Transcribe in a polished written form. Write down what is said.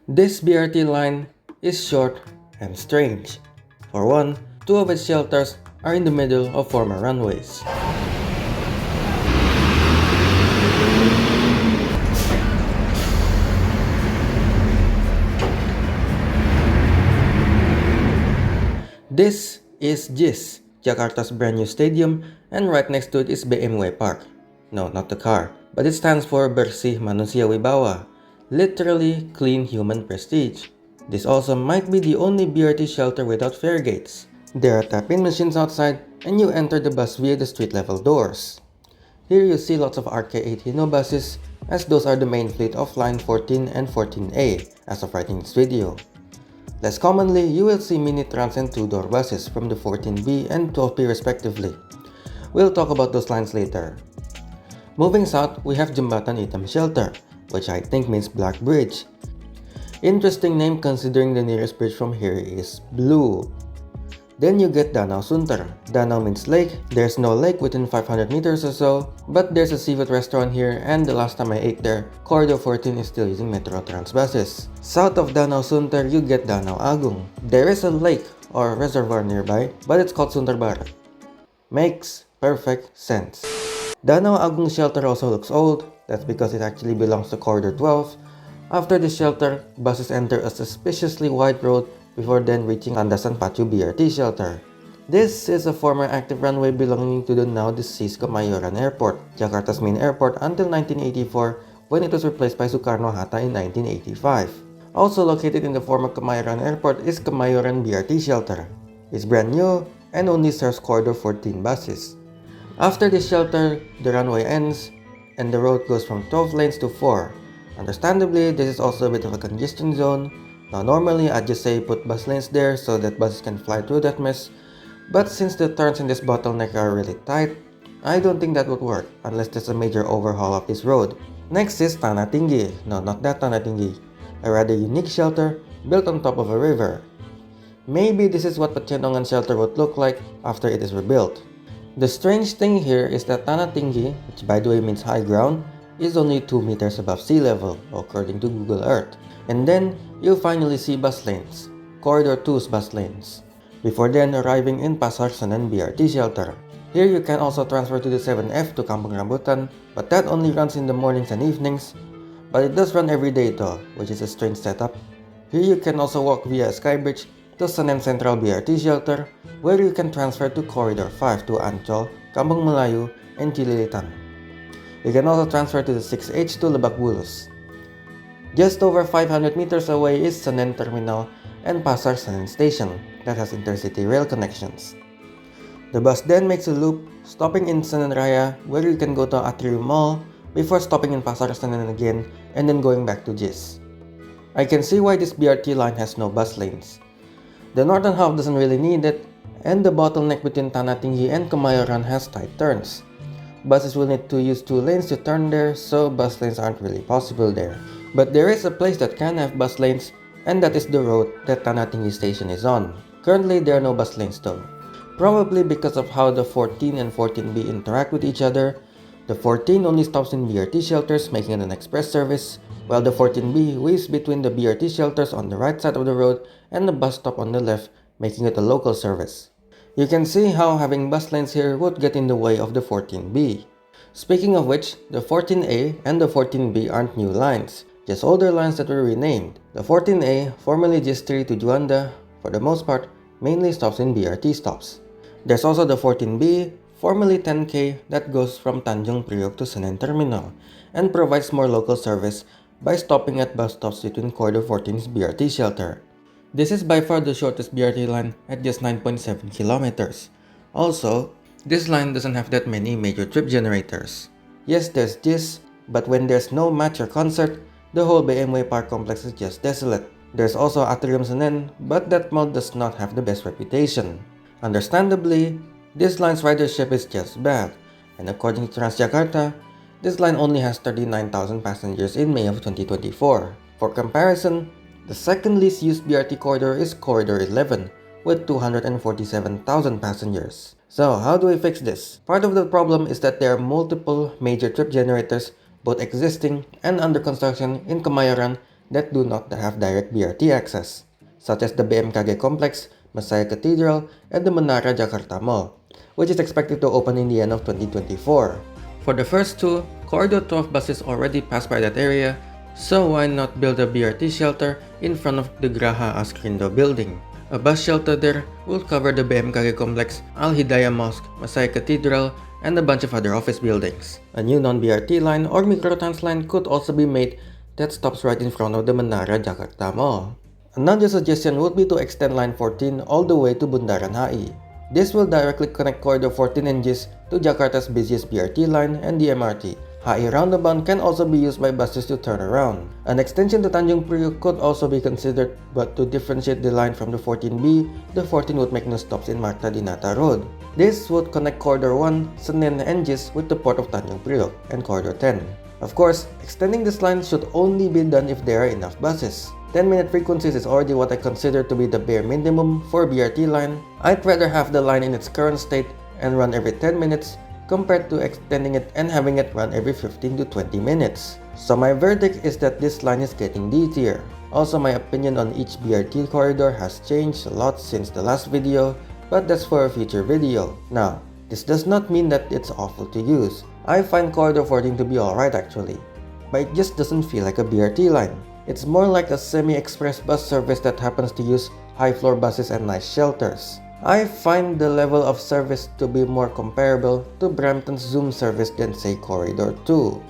This BRT line is short and strange. For one, two of its shelters are in the middle of former runways. This is JIS, Jakarta's brand new stadium, and right next to it is BMW Park. No, not the car, but it stands for Bersih Manusia Wibawa, literally clean human prestige. This also might be the only BRT shelter without fare gates. There are tap-in machines outside, and you enter the bus via the street-level doors. Here you see lots of RK8 Hino buses, as those are the main fleet of line 14 and 14A as of writing this video. Less commonly, you will see mini trans and two-door buses from the 14B and 12B respectively. We'll talk about those lines later. Moving south, we have Jembatan Hitam Shelter, which I think means Black Bridge. Interesting name considering the nearest bridge from here is blue. Then you get Danau Sunter. Danau means lake. There's no lake within 500 meters or so, but there's a seafood restaurant here, and the last time I ate there, Corridor 14 is still using Metro Trans buses. South of Danau Sunter, you get Danau Agung. There is a lake or reservoir nearby, but it's called Sunter Barat. Makes perfect sense. Danau Agung shelter also looks old. That's because it actually belongs to Corridor 12. After the shelter, buses enter a suspiciously wide road before then reaching Landasan Pacu BRT shelter. This is a former active runway belonging to the now deceased Kemayoran Airport, Jakarta's main airport until 1984 when it was replaced by Soekarno-Hatta in 1985. Also located in the former Kemayoran Airport is Kemayoran BRT shelter. It's brand new and only serves Corridor 14 buses. After this shelter, the runway ends and the road goes from 12 lanes to 4. Understandably, this is also a bit of a congestion zone. Now normally I'd just say put bus lanes there so that buses can fly through that mess, but since the turns in this bottleneck are really tight, I don't think that would work unless there's a major overhaul of this road. Next is Tanah Tinggi. No, not that Tanah Tinggi. A rather unique shelter built on top of a river. Maybe this is what Pecenongan shelter would look like after it is rebuilt. The strange thing here is that Tanah Tinggi, which by the way means high ground, is only 2 meters above sea level, according to Google Earth. And then, you'll finally see bus lanes, Corridor 2's bus lanes, before then arriving in Pasar Senen BRT shelter. Here you can also transfer to the 7F to Kampung Rambutan, but that only runs in the mornings and evenings. But it does run every day though, which is a strange setup. Here you can also walk via a skybridge to Senen Central BRT shelter, where you can transfer to Corridor 5 to Ancol, Kampung Melayu, and Cililitan. You can also transfer to the 6H to Lebak Bulus. Just over 500 meters away is Senen Terminal and Pasar Senen Station that has intercity rail connections. The bus then makes a loop, stopping in Senen Raya where you can go to Atrium Mall before stopping in Pasar Senen again and then going back to JIS. I can see why this BRT line has no bus lanes. The northern half doesn't really need it, and the bottleneck between Tanah Tinggi and Kemayoran has tight turns. Buses will need to use 2 lanes to turn there, so bus lanes aren't really possible there. But there is a place that can have bus lanes, and that is the road that Tanah Tinggi station is on. Currently, there are no bus lanes though. Probably because of how the 14 and 14B interact with each other. The 14 only stops in BRT shelters, making it an express service, while the 14B weaves between the BRT shelters on the right side of the road and the bus stop on the left, making it a local service. You can see how having bus lanes here would get in the way of the 14B. Speaking of which, the 14A and the 14B aren't new lines, just older lines that were renamed. The 14A, formerly just 3 to Juanda, for the most part, mainly stops in BRT stops. There's also the 14B, formerly 10K, that goes from Tanjung Priok to Senen Terminal, and provides more local service by stopping at bus stops between Corridor 14's BRT shelter. This is by far the shortest BRT line at just 9.7 kilometers. Also, this line doesn't have that many major trip generators. Yes, there's JIS, but when there's no match or concert, the whole BMW Park complex is just desolate. There's also Atrium Senen, but that mall does not have the best reputation. Understandably, this line's ridership is just bad, and according to Transjakarta, this line only has 39,000 passengers in May of 2024. For comparison, the second least used BRT corridor is Corridor 11, with 247,000 passengers. So how do we fix this? Part of the problem is that there are multiple major trip generators, both existing and under construction in Kemayoran that do not have direct BRT access, such as the BMKG Complex, Messiah Cathedral, and the Menara Jakarta Mall, which is expected to open in the end of 2024. For the first two, Corridor 12 buses already pass by that area, so why not build a BRT shelter in front of the Graha Askrindo building? A bus shelter there will cover the BMKG Complex, Al Hidayah Mosque, Messiah Cathedral, and a bunch of other office buildings. A new non-BRT line or microtrans line could also be made that stops right in front of the Menara Jakarta Mall. Another suggestion would be to extend Line 14 all the way to Bundaran HI. This will directly connect Corridor 14 and JIS to Jakarta's busiest BRT line and the MRT. HI roundabout can also be used by buses to turn around. An extension to Tanjung Priok could also be considered, but to differentiate the line from the 14B, the 14 would make no stops in Marta Dinata Road. This would connect Corridor 1, Senen and JIS with the port of Tanjung Priok and Corridor 10. Of course, extending this line should only be done if there are enough buses. 10-minute frequencies is already what I consider to be the bare minimum for a BRT line. I'd rather have the line in its current state and run every 10 minutes compared to extending it and having it run every 15 to 20 minutes. So my verdict is that this line is getting D tier. Also, my opinion on each BRT corridor has changed a lot since the last video, but that's for a future video. Now, this does not mean that it's awful to use. I find Corridor 14 to be alright actually, but it just doesn't feel like a BRT line. It's more like a semi-express bus service that happens to use high-floor buses and nice shelters. I find the level of service to be more comparable to Brampton's Zoom service than say Corridor 2.